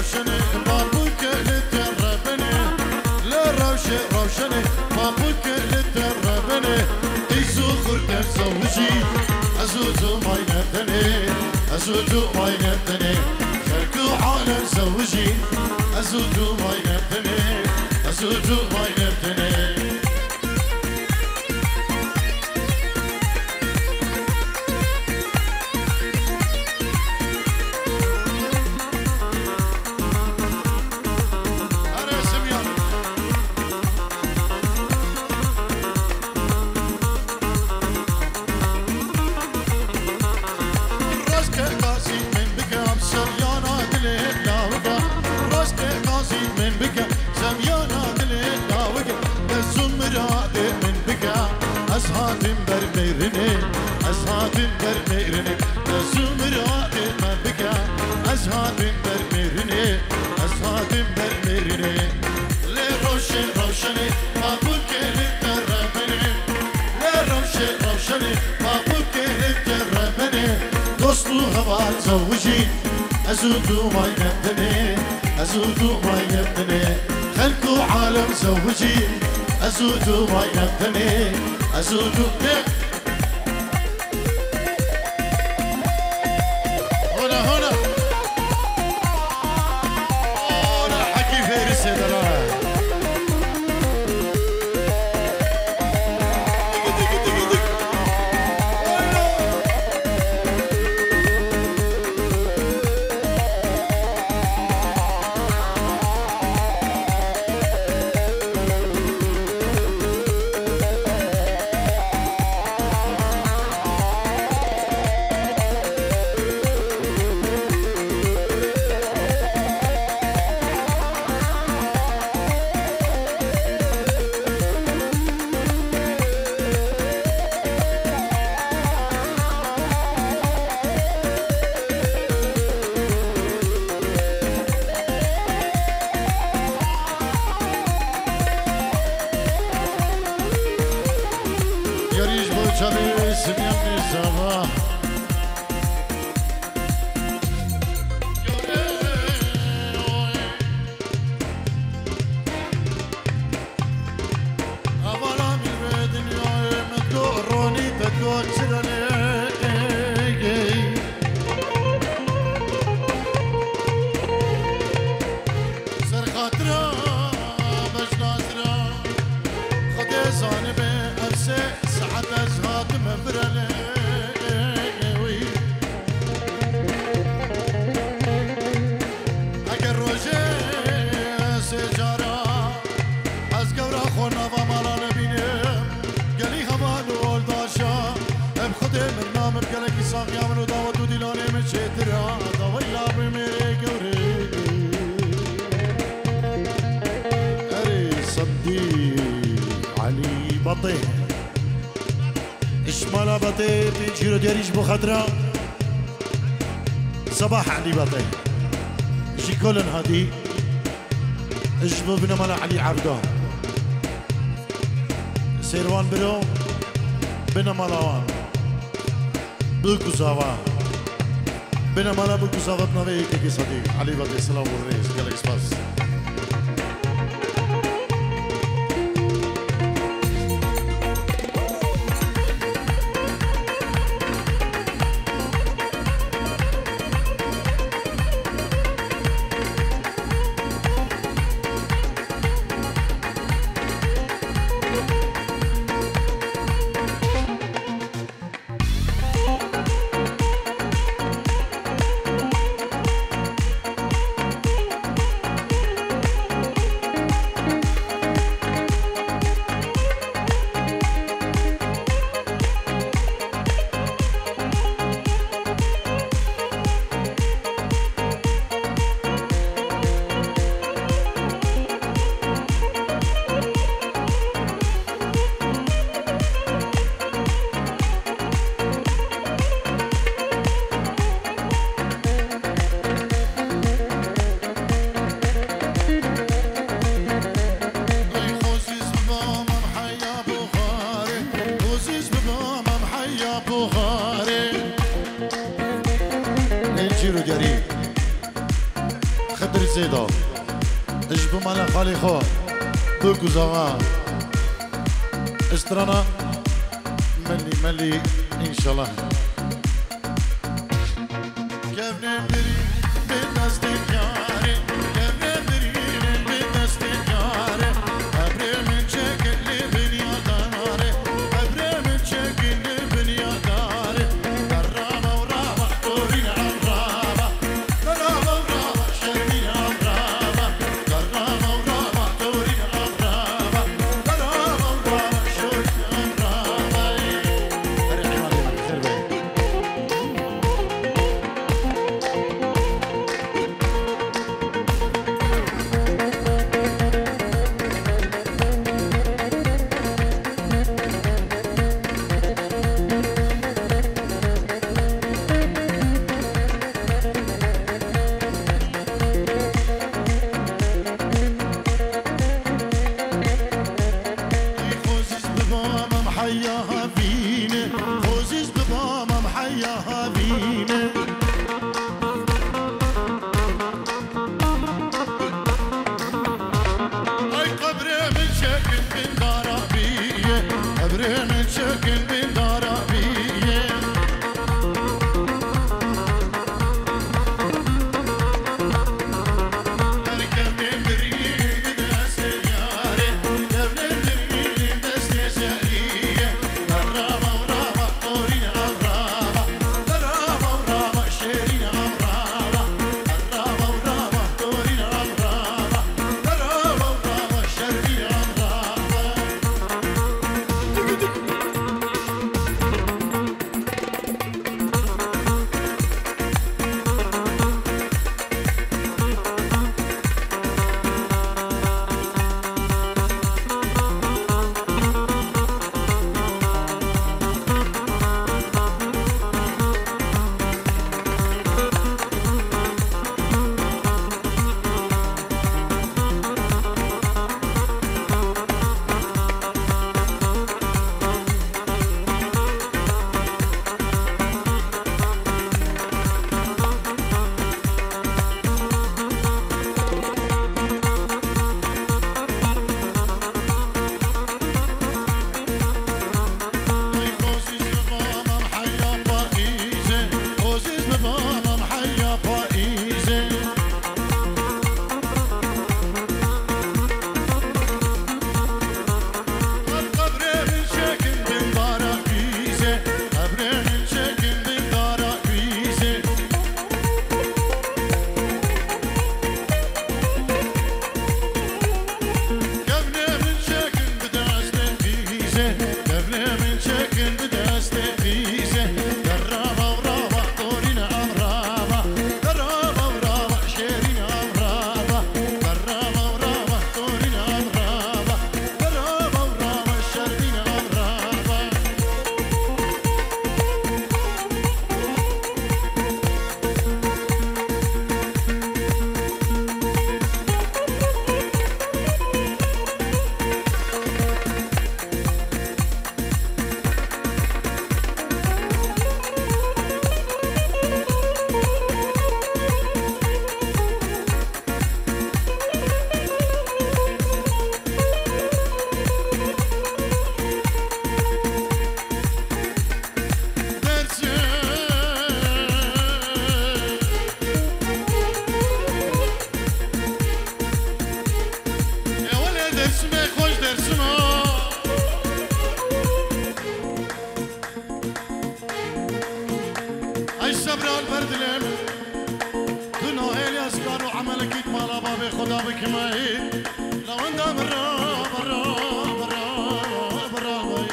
روشنه بابوك للتربني للروشة روشنه بابوك للتربني إيزو خردك زوجي أزوتو ما ينتني أزوتو ما ينتني خلقو عالم زوجي أزوتو ما ينتني أزوتو ما ينتني أزهاتم برميرني أزهاتم برميرني لزمرات ما بكى أزهاتم برميرني أزهاتم برميرني لروشن روشني ما بكى للتربني لروشن روشني ما بكى للتربني دوستو هوا زوجي أزودو ما ينتني أزودو ما ينتني خلقو عالم زوجي أزودو ما ينتني أزودو هنا هنا هنا حكي فارس هذا إشمالا بطي بيجيرو ديريش بخضرة صباح علي بطي جي كلن هادي اجبو بنا ملا علي عبدو سيروان برو بنا ملاوان بلكو زاوان بنا ملا بلكو زاوتنا ويكي صديق علي بطي سلام والرئيس جالك سباس خدر زيدا اجبو مالا خالي خو بوكو زوا اشترانا ملي ملي ان شاء الله كيف ندري بالناس تجاري كيف ندري بالناس تجاري ابري من شكل بنيا داري ابري من شكل بنيا داري درامة ورامة دوري عمرامة درامة ورامة شرمي عمرامة درامة ورامة دوري عمرامة درامة ورامة شرمي عمرامة اريحي مالي خير بي خوزيز بماما محياها فينا خوزيز بماما محياها فينا اي قبري من شكل من ضربية قبري من شكل من ضربية اركبني بريد دست ياري اركبني بريد دست شقية درامة ورامة طورين عمرامة درامة ورامة شيرين عمرامة درامة ورامة طورين عمرامة درامة ورامة شيرين عمرامة خوزيز بماما محيا فائزة خوزيز بماما محيا فائزة القبر من شكل من ضربيزة قبر من شكل من ضربيزة قبل من شكل بداس تنفيزة قبل من شكل بداس تنفيزة درامة ورامة طورين عمرامة درامة ورامة شيرين عمرامة درامة ورامة طورين عمرامة درامة ورامة شيرين عمرامة يا ولد درسمه خوش درسمه اي صبر البردلم دنو الياس كانوا عملك مالا بابي خدا بك معي لو انت برا برا برا برا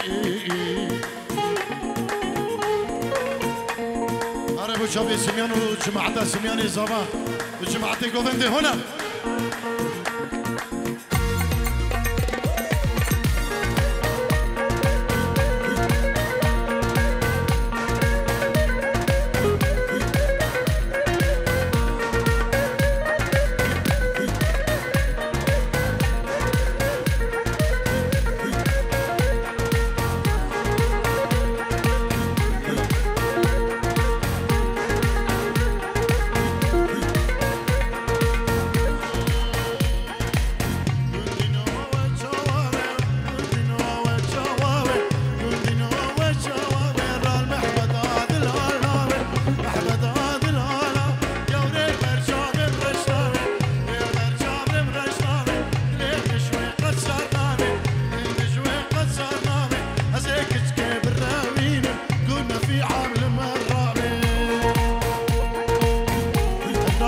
عربو شافي سميان وجماعته سمياني زبا وجماعتي كوفندي هنا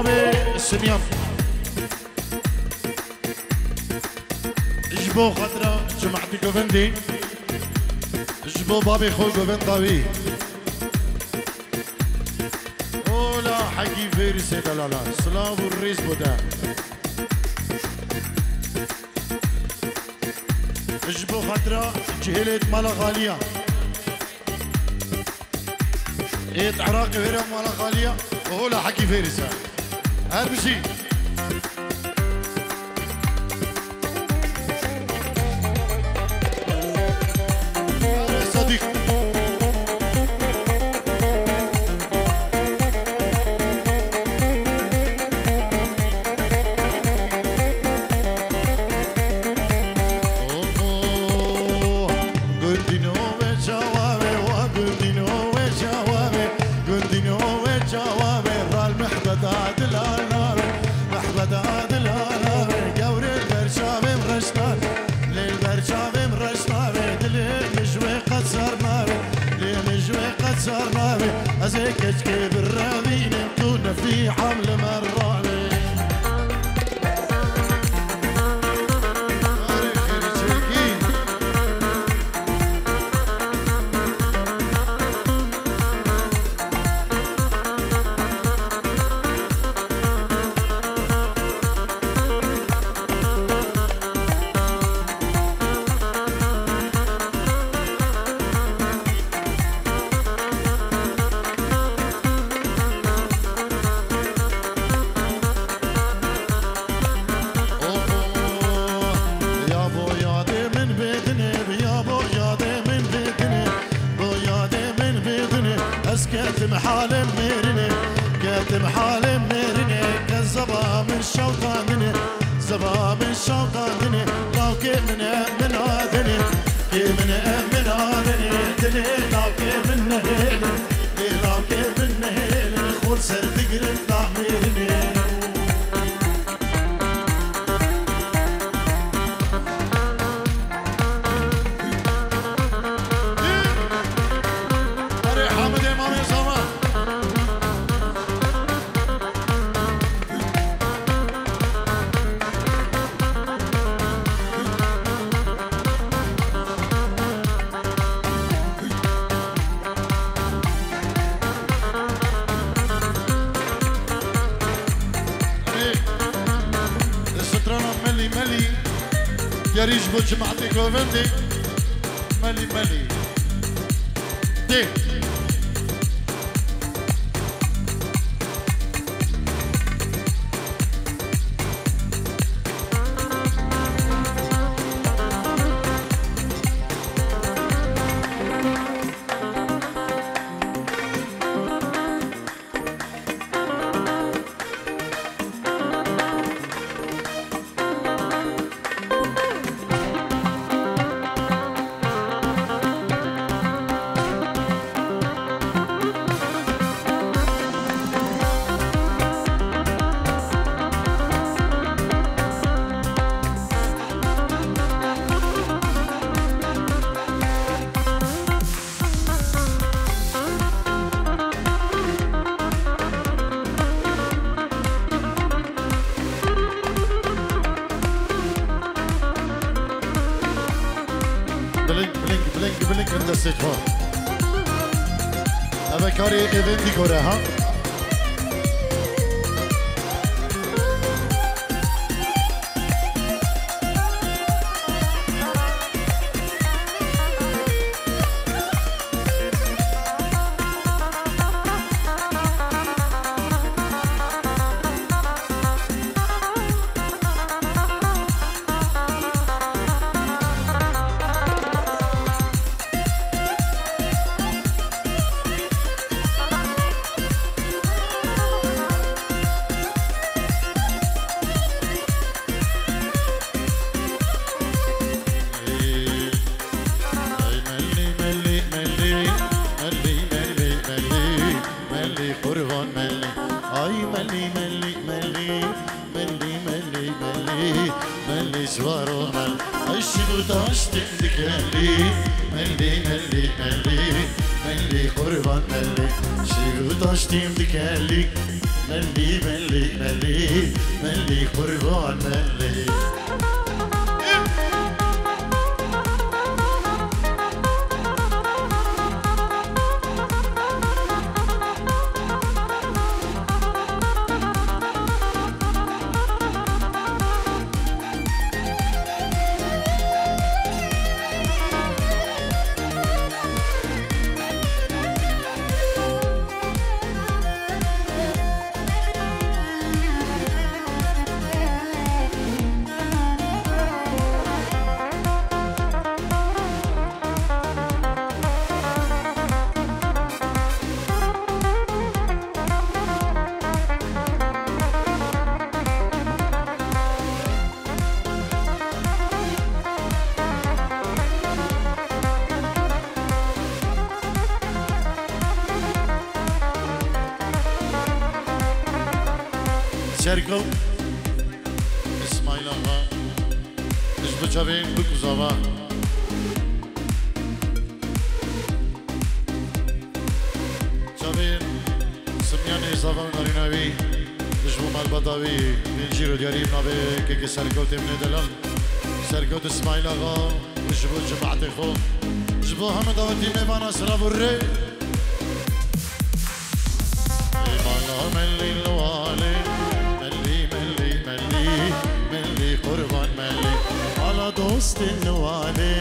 بنابي السنيان جبو خطرة جمعتي قوفندي جبو بابي خوي قوفن طاوي اولا حكي فيرسي دلالا سلاف الريز بودا جبو خطرة جهلت مالا غالية ايت عراقي هرم مالا غالية اولا حكي فيرسي هربشي صديق أزيك أشكي بالراوين انتونا في حمل مراني كاتم حالم ميرني كاتم حالم ميرني كالزبا من شوطانني زبا من شوطانني لو كيف من هادني كيف من هادني دلي لو كيف من هيلي لو كيف من هيلي خول سر تقرب تعميرني ياريش بجمعتي كوفندي ملي ملي دي بلنك عند السجفار أبا كاري إيفين دي كورا ها مشواره مل الشدو تاشتم دكالي ملي ملي ملي ملي قربان ملي شدو تاشتم دكالي ملي ملي ملي ملي قربان ملي شركو اسماعيل آقا اجبو چاوین بکو زاوا چاوین سمیان زاوا ناریناوی اجبو مالباداوی بینجی رو دیاریم نابه که سرکو تیمنه دلال سرکو اسماعیل آقا اجبو جماعت خو اجبو همه داوتی میوانا سرا بره ایمالا ملی لوالی قربان ملي على دوست النوالي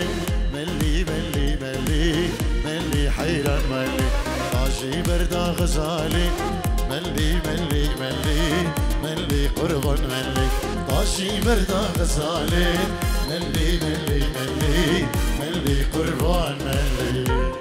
ملي ملي ملي ملي حيران ملي طاجي بردا غزالي ملي ملي ملي ملي قربان ملي طاجي بردا غزالي ملي ملي ملي ملي قربان ملي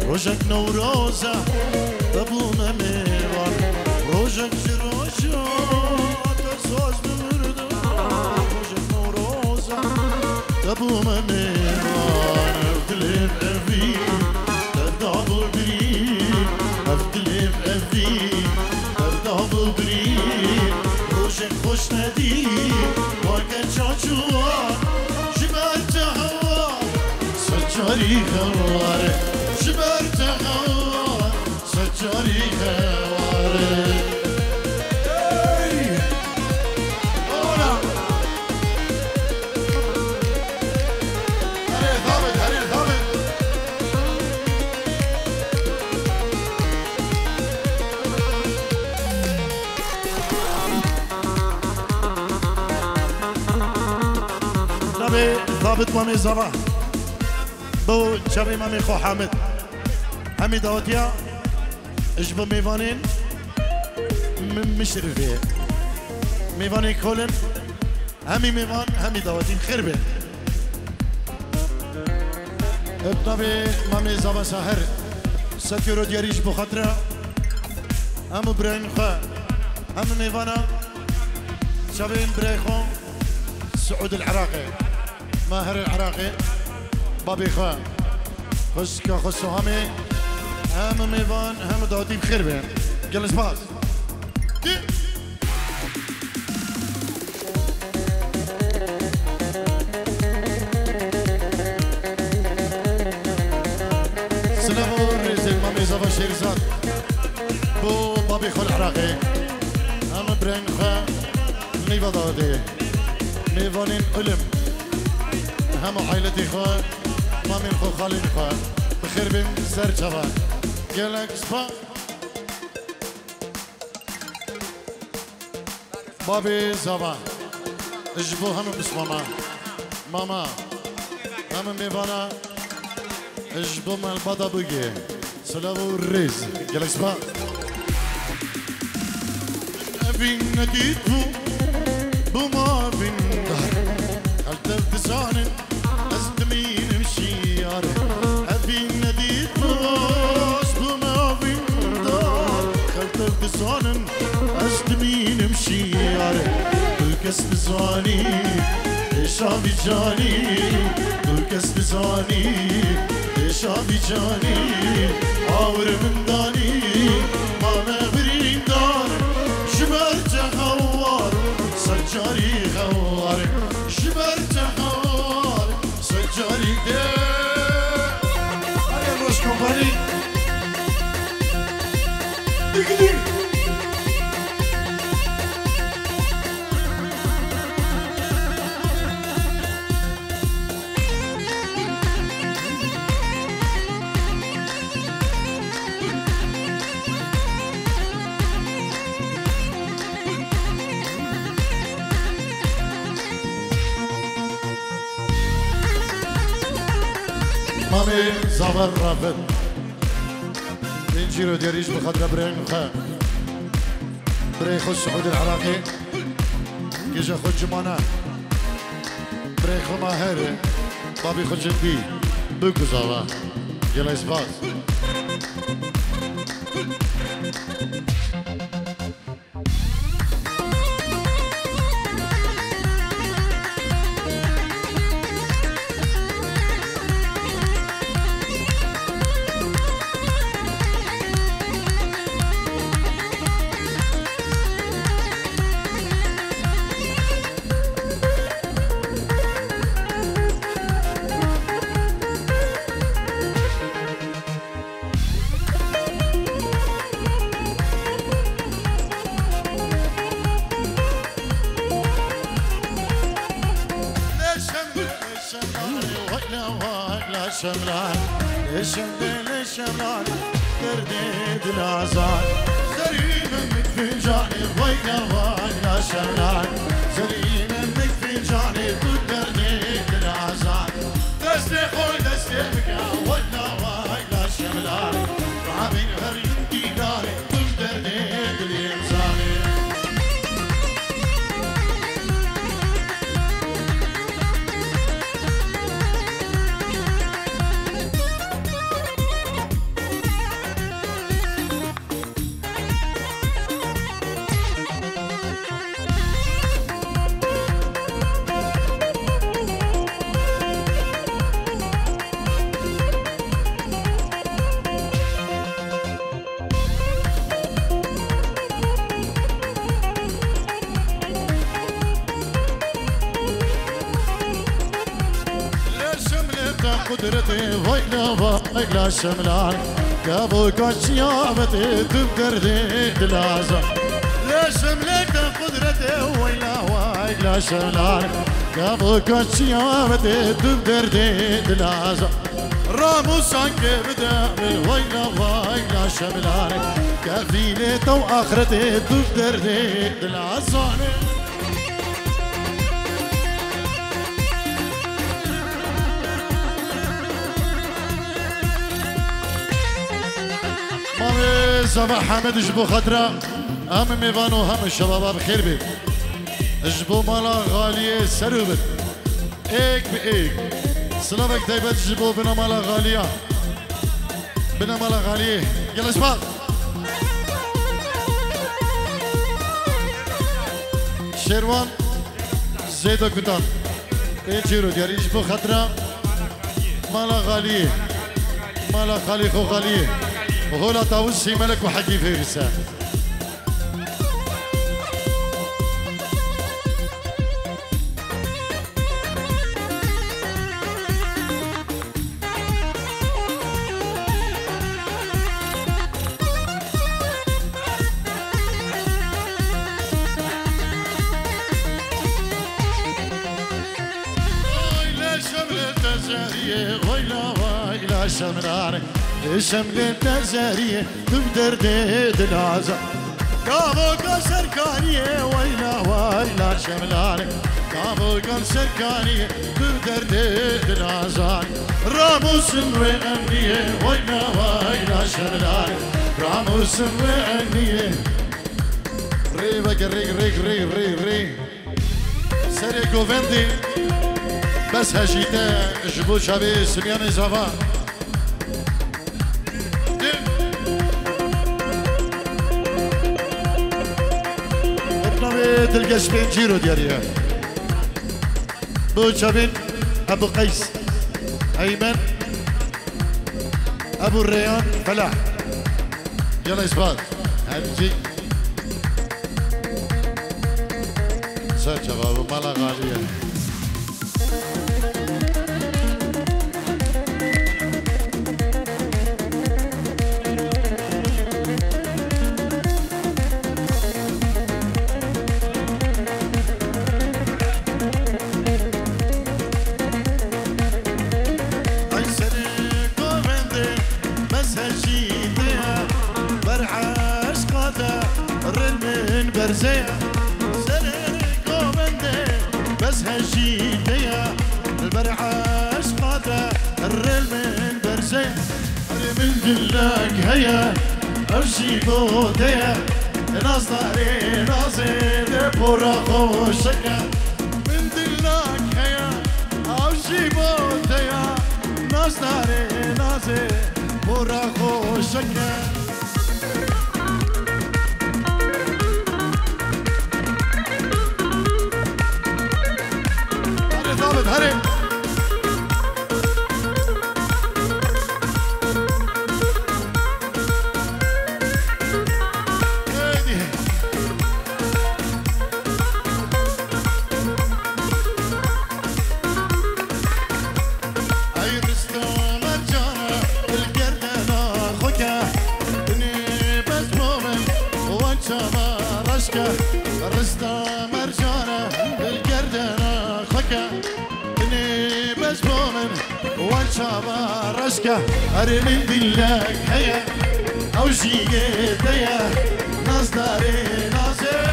روجك نوروزة بابونا ميران روجك جروشو تسوز بمردان روجك نوروزة بابونا ميران افتلف أفي تردابو بريد افتلف أفي تردابو بريد روجك خوش ندي وكان شاشوان جبالت هوا سجاري خواره جبرت خوار سجاري خوار ضابط مامي زبا بو شبي مامي خو حامد همي داوتيا اجبا ميفانين مشرفية ميفانين كولن همي ميفان همي داوتين خربة ابنبي مامي زبا ساهر سكيرو دياريش بخاطرة هم برين خوا هم ميفانا شبين بريخو سعود العراقي ماهر العراقي بابي خوا خشكا خشو همي هم ميفان هم داوتي بخير بين جلس باز سلامو ريزل مامي زبا شيرزاد بو بابي بابي خل عراقي أم برين خا ميفا دادي ميفانين علم هم عائلتي خا ما من خو خالي خا بخير بين سر شباب قالك سبا بابي زبا اجبو هم بس ماما هم ميفانا اجبو مال بدا بوجي سلام الريز قالك سبا ابين نديتو بما بين دار التف سانن ازدمين مشيار ابين نديتو بما بين دار التف سانن ازدمين مشيار الكس بزاني شابي جاني الكس بزاني شابي جاني عور من داني ما نبرين دار شبرت خوار سجاري خوار شبرت خوار سجاري ده هيا روش كومباني دقدي مامي زبر رافد نجيرو ديريش بخدرة برين خا بري خو السعودي العراقي كيجا خو جمانا بري خو ماهري بابي خو جندي بوكو زابا يلا اسباس شملان الشمل شملان ترديد العزان زرينا منك فنجاني وينا وينا شملان زرينا منك فنجاني ترديد العزان دستي خوي دستي بكا وينا وينا شملان رعبين هرين ديناري ترديد الإنساني قدرتي ويلا ويلا شملان قابو كاشيابتي تبدردي دلازا ليش ملك قدرتي ويلا ويلا شملان قابو كاشيابتي تبدردي دلازا راموسان كبدا ويلا ويلا شملان كفيلة واخرتي تبدردي دلازا زما حمد جبو خضرا هم ميفانو هم الشباب بخير بيت جبو مالا غالية سروبت ايك بايك سلامك دايبت جبو بنا مالا غالية بنا مالا غالية يلا شباب شيروان زيدو كتان ايجيرو دياري جبو خضرا مالا غالية مالا خالي خو غالية وغولا طاووسي ملك وحكي فيرسا تجارية ويلا ويلا شمراني شمل تجارية تقدر ديد العزا كابوكا سركانية ويلا ويلا شملاني كابوكا سركانية تقدر ديد العزا راموس وأنية ويلا ويلا شملاني راموس وأنية ريبك ريك سري كوفندي بس هجيته جبو شابي سميان زفا برنامج تلقاش بين جيرو ديالي بو شابين ابو قيس ايمن ابو الريان فلاح يلا اثبات هنجي سر شباب مالا غاليه برزية سرقو بندي بس هجيتيا البرحة اسقاطة الرل من برزية من دلك هيا امشي بوديا نصدري ناصر بورا خوشكا من دلك هيا امشي بوديا نصدري ناصر بورا خوشكا هري اي رستم الجانا القردنا خوكا بني بس مومن وانشما رشكا رستم الجانا القردنا خوكا بس مؤمن وانشابا رشكا ارمي دلك هيا او شيقتيا نصدري ناصر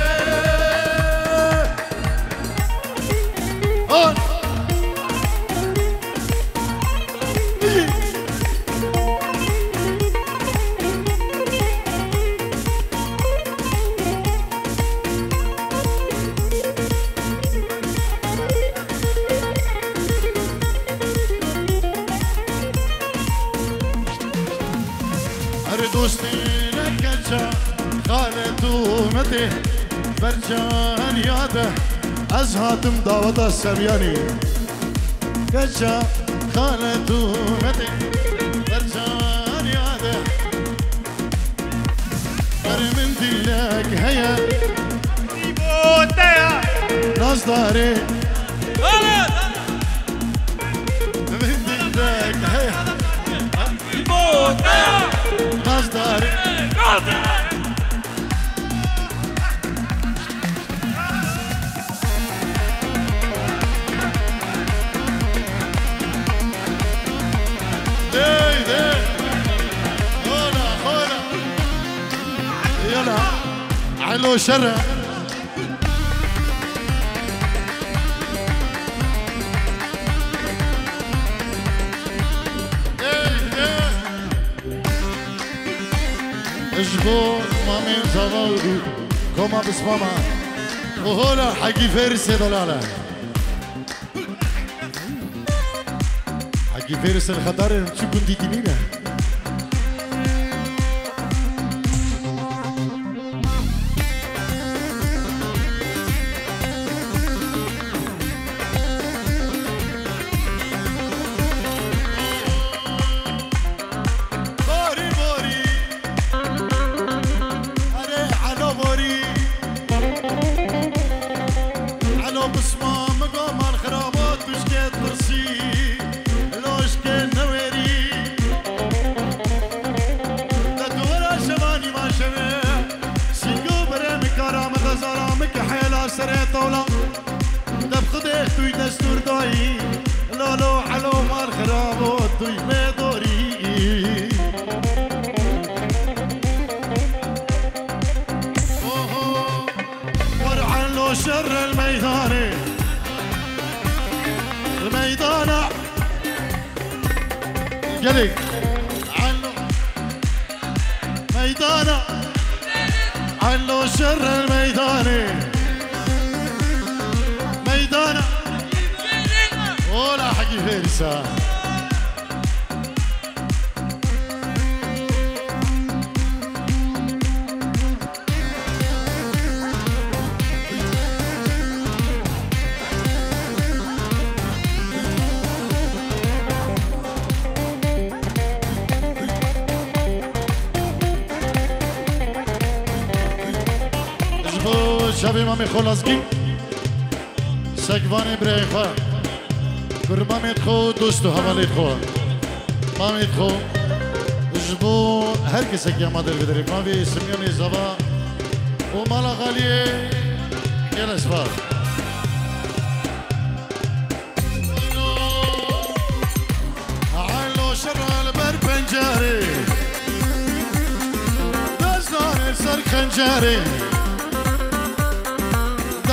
دوستي لكجا خالد ومتي برجان ياده ازهاتم دعوت السبياني كجا خالد ومتي برجان ياده من دلك هيا بوديا نصدري من دلك هيا بوديا نصدري يلا علو شرع اجبو مامي زواودي كوما بسماما وهولا حقي فارس دلالة حقي فارس الخطر شو كنتي تنينه سريت ولا دب خديت ويدستور داي لولو حلو مال علو شر الميدان الميدان قلق علو ميدان علو شر الميدان ميدان ولا حقي فارسة شبی مامی خلصگی سگوانی برای خواه کرمامیت خو دوست و حوالیت خو مامیت خو جبو هر کسی که آماده بداریم مامی سمیانی زبا و مالا غالیه گل اسفار عالو شرال بر پنجاری دزدان سر خنجاری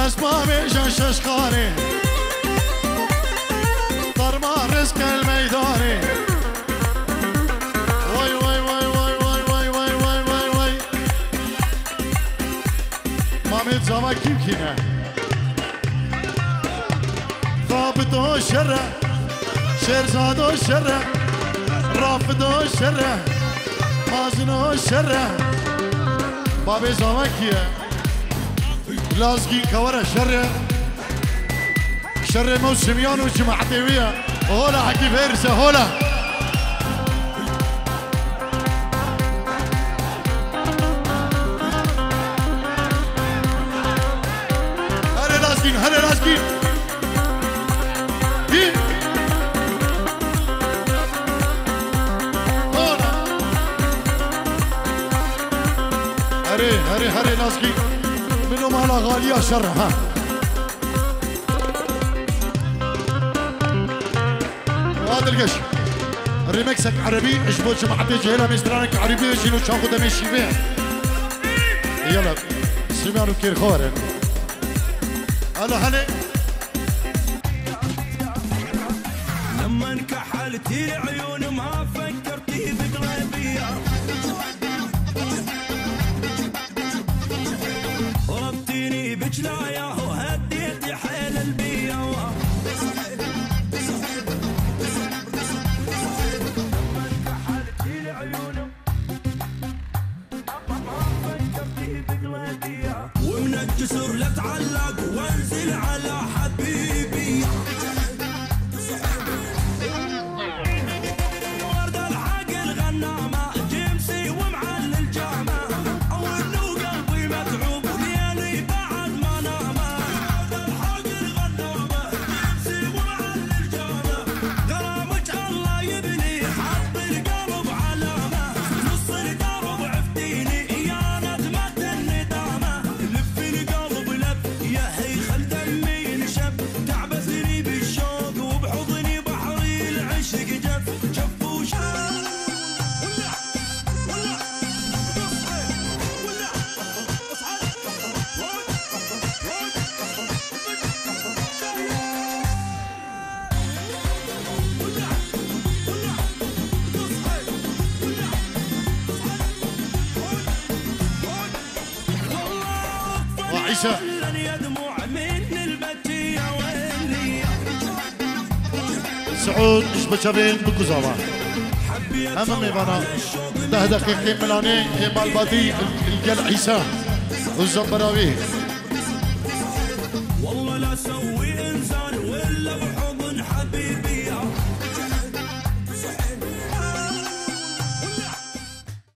دست با بیشن ششخانه درما رزق المیدانه وای وای وای وای وای وای وای وای وای وای مامید زما کیم کینه ثابت و شره شیرزاد و شره رافد و شره مازن و شره بابی زما کیه لازقين كورة شر موسميان وجماعة عتيوية هولا حكي فارسة هولا هلا لازقين هولا هري لازقين منهم على غالية شرها وهذا القش ريمكسك عربي اشبو جماعة جهلة مسترانك عربي جينو شاخو دمشي بيه يلا سمعنا كير خورن هلا لما انكحلتي عيون ما فكرتي بقلبي ربطيني بجلايا وهديتي حيل البيا ومن الجسر لا تعلق وانزل على حبيبي ورد العقل غنامه جيمسي ومعل الجامه وانه قلبي متعوب ليالي بعد ما نامه ورد العقل غنامه جيمسي ومعل الجامه غرامك الله يبني حط القلب علامه نص القلب عفتيني يا ندمه الندامه لف القلب لف يا هي خل دمي نشف تعبثني بالشوق وبحضني بحري العشق جف جف وشاف وعيشة سعود اشبه شبين بكوزاوا أمام إيفانا 10 دقيقة ملاني إيمال بادي الجل عيسى والزبراوي والله لا سوى